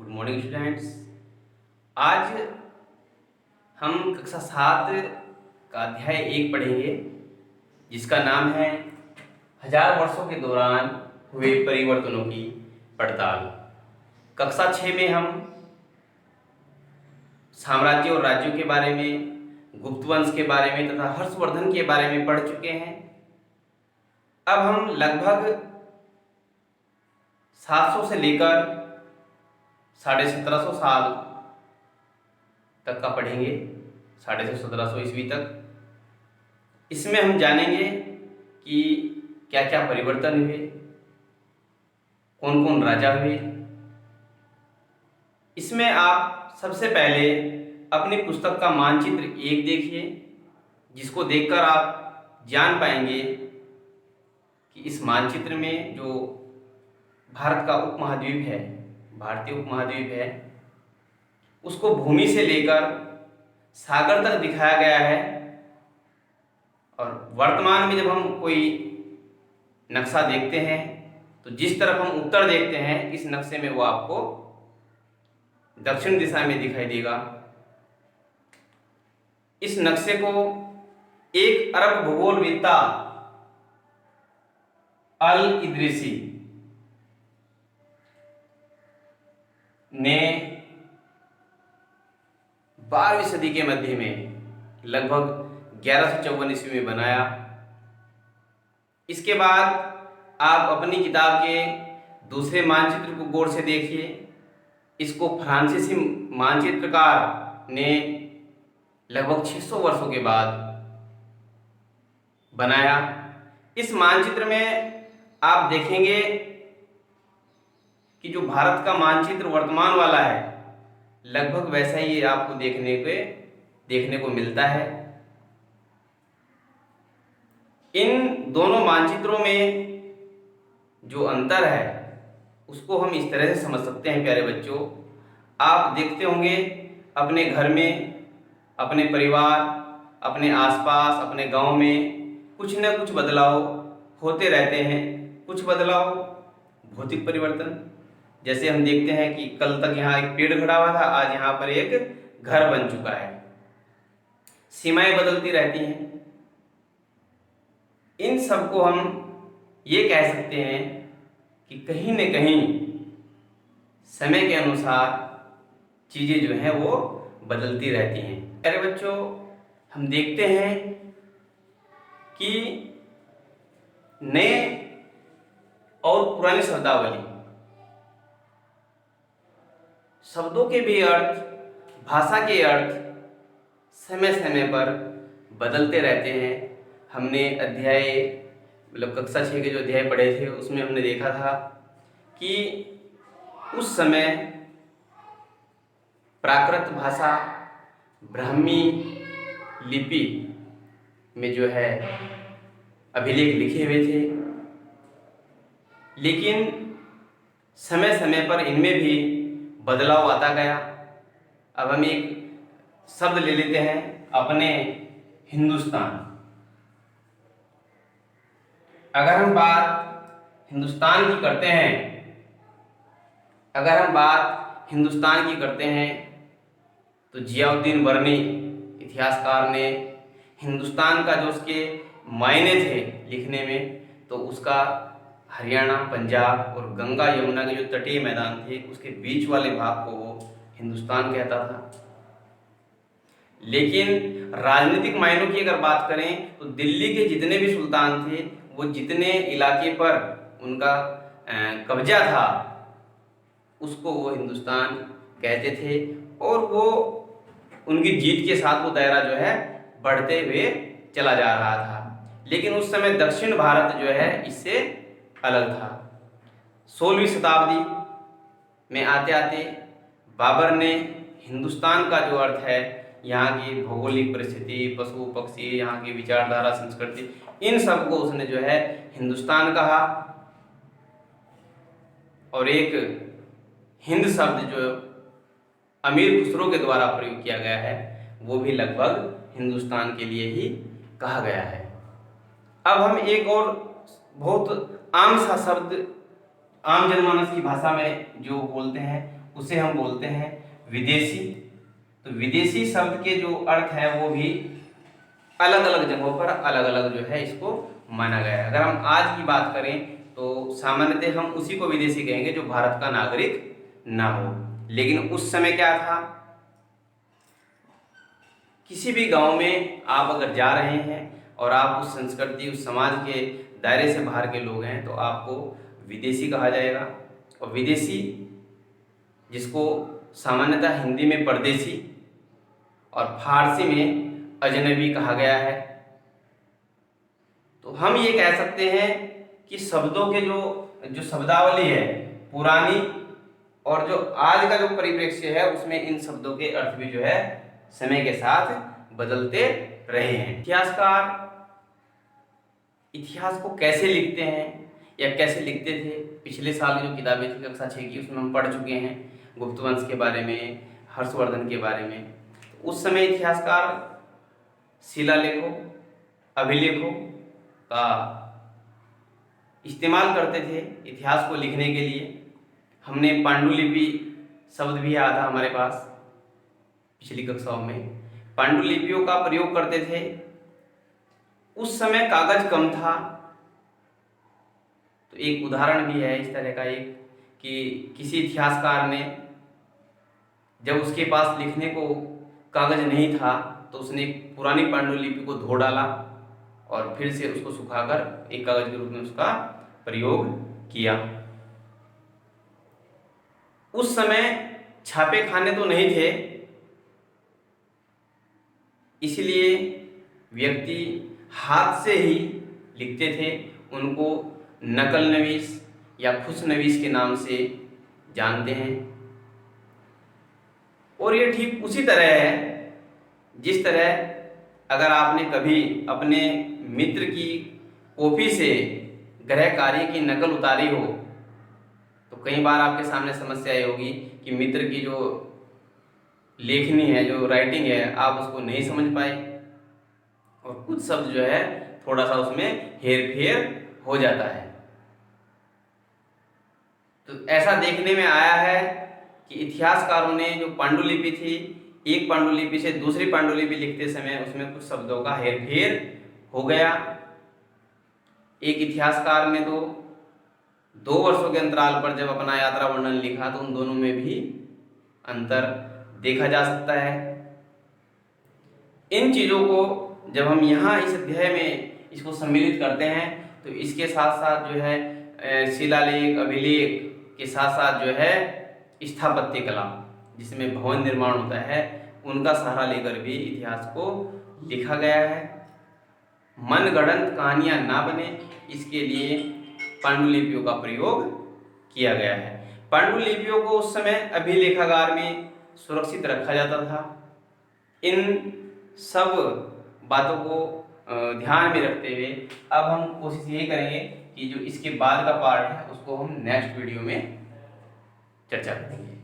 Good morning students. आज हम कक्षा 7 का अध्याय 1 पढ़ेंगे, जिसका नाम है हजार वर्षों के दौरान हुए परिवर्तनों की पड़ताल। कक्षा 6 में हम साम्राज्य और राज्यों के बारे में, गुप्त वंश के बारे में तथा हर्षवर्धन के बारे में पढ़ चुके हैं। अब हम लगभग 700 से लेकर 1750 साल तक का पढ़ेंगे, 1750 ईस्वी तक। इसमें हम जानेंगे कि क्या क्या परिवर्तन हुए, कौन कौन राजा हुए। इसमें आप सबसे पहले अपनी पुस्तक का मानचित्र 1 देखिए, जिसको देखकर आप जान पाएंगे कि इस मानचित्र में जो भारत का उपमहाद्वीप है, भारतीय उपमहाद्वीप है, उसको भूमि से लेकर सागर तक दिखाया गया है। और वर्तमान में जब हम कोई नक्शा देखते हैं तो जिस तरफ हम उत्तर देखते हैं, इस नक्शे में वो आपको दक्षिण दिशा में दिखाई देगा। इस नक्शे को एक अरब भूगोलवेत्ता अल इदरीसी ने 12वीं सदी के मध्य में लगभग 1154 ईस्वी में बनाया। इसके बाद आप अपनी किताब के दूसरे मानचित्र को गौर से देखिए। इसको फ्रांसीसी मानचित्रकार ने लगभग 600 वर्षों के बाद बनाया। इस मानचित्र में आप देखेंगे कि जो भारत का मानचित्र वर्तमान वाला है, लगभग वैसा ही आपको देखने को मिलता है। इन दोनों मानचित्रों में जो अंतर है उसको हम इस तरह से समझ सकते हैं। प्यारे बच्चों, आप देखते होंगे अपने घर में, अपने परिवार, अपने आसपास, अपने गांव में कुछ न कुछ बदलाव होते रहते हैं। कुछ बदलाव भौतिक परिवर्तन, जैसे हम देखते हैं कि कल तक यहाँ एक पेड़ खड़ा हुआ था, आज यहाँ पर एक घर बन चुका है। सीमाएं बदलती रहती हैं। इन सब को हम ये कह सकते हैं कि कहीं न कहीं समय के अनुसार चीजें जो हैं वो बदलती रहती हैं। प्यारे बच्चों, हम देखते हैं कि नए और पुरानी शब्दावली, शब्दों के भी अर्थ, भाषा के अर्थ समय समय पर बदलते रहते हैं। हमने कक्षा 6 के जो अध्याय पढ़े थे उसमें हमने देखा था कि उस समय प्राकृत भाषा, ब्राह्मी लिपि में जो है अभिलेख लिखे हुए थे, लेकिन समय समय पर इनमें भी बदलाव आता गया। अब हम एक शब्द ले लेते हैं, अपने हिंदुस्तान। अगर हम बात हिंदुस्तान की करते हैं, तो जियाउद्दीन बर्नी इतिहासकार ने हिंदुस्तान का जो उसके मायने थे लिखने में, तो उसका हरियाणा, पंजाब और गंगा यमुना के जो तटीय मैदान थे उसके बीच वाले भाग को वो हिंदुस्तान कहता था। लेकिन राजनीतिक मायनों की अगर बात करें तो दिल्ली के जितने भी सुल्तान थे, वो जितने इलाके पर उनका कब्जा था उसको वो हिंदुस्तान कहते थे। और वो उनकी जीत के साथ वो दायरा जो है बढ़ते हुए चला जा रहा था। लेकिन उस समय दक्षिण भारत जो है इससे अलग था। 16वीं शताब्दी में आते आते बाबर ने हिंदुस्तान का जो अर्थ है, यहाँ की भौगोलिक परिस्थिति, पशु पक्षी, यहाँ की विचारधारा, संस्कृति, इन सब को उसने जो है हिंदुस्तान कहा। और एक हिंद शब्द जो अमीर खुसरो के द्वारा प्रयोग किया गया है, वो भी लगभग हिंदुस्तान के लिए ही कहा गया है। अब हम एक और बहुत आम सा शब्द आम जनमानस की भाषा में जो बोलते हैं उसे हम बोलते हैं विदेशी। तो विदेशी शब्द के जो अर्थ है वो भी अलग अलग जगहों पर अलग अलग जो है इसको माना गया है। अगर हम आज की बात करें तो सामान्यतः हम उसी को विदेशी कहेंगे जो भारत का नागरिक ना हो। लेकिन उस समय क्या था, किसी भी गांव में आप अगर जा रहे हैं और आप उस संस्कृति उस समाज के दायरे से बाहर के लोग हैं तो आपको विदेशी कहा जाएगा। और विदेशी, जिसको सामान्यतः हिंदी में परदेशी और फारसी में अजनबी कहा गया है। तो हम ये कह सकते हैं कि शब्दों के जो शब्दावली है पुरानी और जो आज का जो परिप्रेक्ष्य है उसमें इन शब्दों के अर्थ भी जो है समय के साथ बदलते रहे हैं। इतिहासकार इतिहास को कैसे लिखते हैं या कैसे लिखते थे, पिछले साल जो किताबें थी कक्षा 6 की उसमें हम पढ़ चुके हैं, गुप्त वंश के बारे में, हर्षवर्धन के बारे में। उस समय इतिहासकार शिलालेखों, अभिलेखों का इस्तेमाल करते थे इतिहास को लिखने के लिए। हमने पांडुलिपि शब्द भी आया था हमारे पास पिछली कक्षाओं में, पांडुलिपियों का प्रयोग करते थे। उस समय कागज कम था, तो एक उदाहरण भी है इस तरह का एक कि किसी इतिहासकार ने जब उसके पास लिखने को कागज नहीं था तो उसने एक पुरानी पांडुलिपि को धो डाला और फिर से उसको सुखाकर एक कागज के रूप में उसका प्रयोग किया। उस समय छापे खाने तो नहीं थे, इसलिए व्यक्ति हाथ से ही लिखते थे। उनको नकल नवीस या खुश नवीस के नाम से जानते हैं। और ये ठीक उसी तरह है जिस तरह अगर आपने कभी अपने मित्र की कॉपी से गृह कार्य की नकल उतारी हो तो कई बार आपके सामने समस्या ये होगी कि मित्र की जो लेखनी है, जो राइटिंग है, आप उसको नहीं समझ पाए और कुछ शब्द जो है थोड़ा सा उसमें हेर फेर हो जाता है। तो ऐसा देखने में आया है कि इतिहासकारों ने जो पांडुलिपि थी, एक पांडुलिपि से दूसरी पांडुलिपि लिखते समय उसमें कुछ शब्दों का हेर फेर हो गया। एक इतिहासकार ने तो 2 वर्षों के अंतराल पर जब अपना यात्रा वर्णन लिखा तो उन दोनों में भी अंतर देखा जा सकता है। इन चीज़ों को जब हम यहाँ इस अध्याय में इसको सम्मिलित करते हैं तो इसके साथ साथ जो है शिलालेख, अभिलेख के साथ साथ जो है स्थापत्य कला, जिसमें भवन निर्माण होता है, उनका सहारा लेकर भी इतिहास को लिखा गया है। मनगढ़ंत कहानियाँ ना बने इसके लिए पांडुलिपियों का प्रयोग किया गया है। पांडुलिपियों को उस समय अभिलेखागार में सुरक्षित रखा जाता था। इन सब बातों को ध्यान में रखते हुए अब हम कोशिश यही करेंगे कि जो इसके बाद का पार्ट है उसको हम नेक्स्ट वीडियो में चर्चा करेंगे।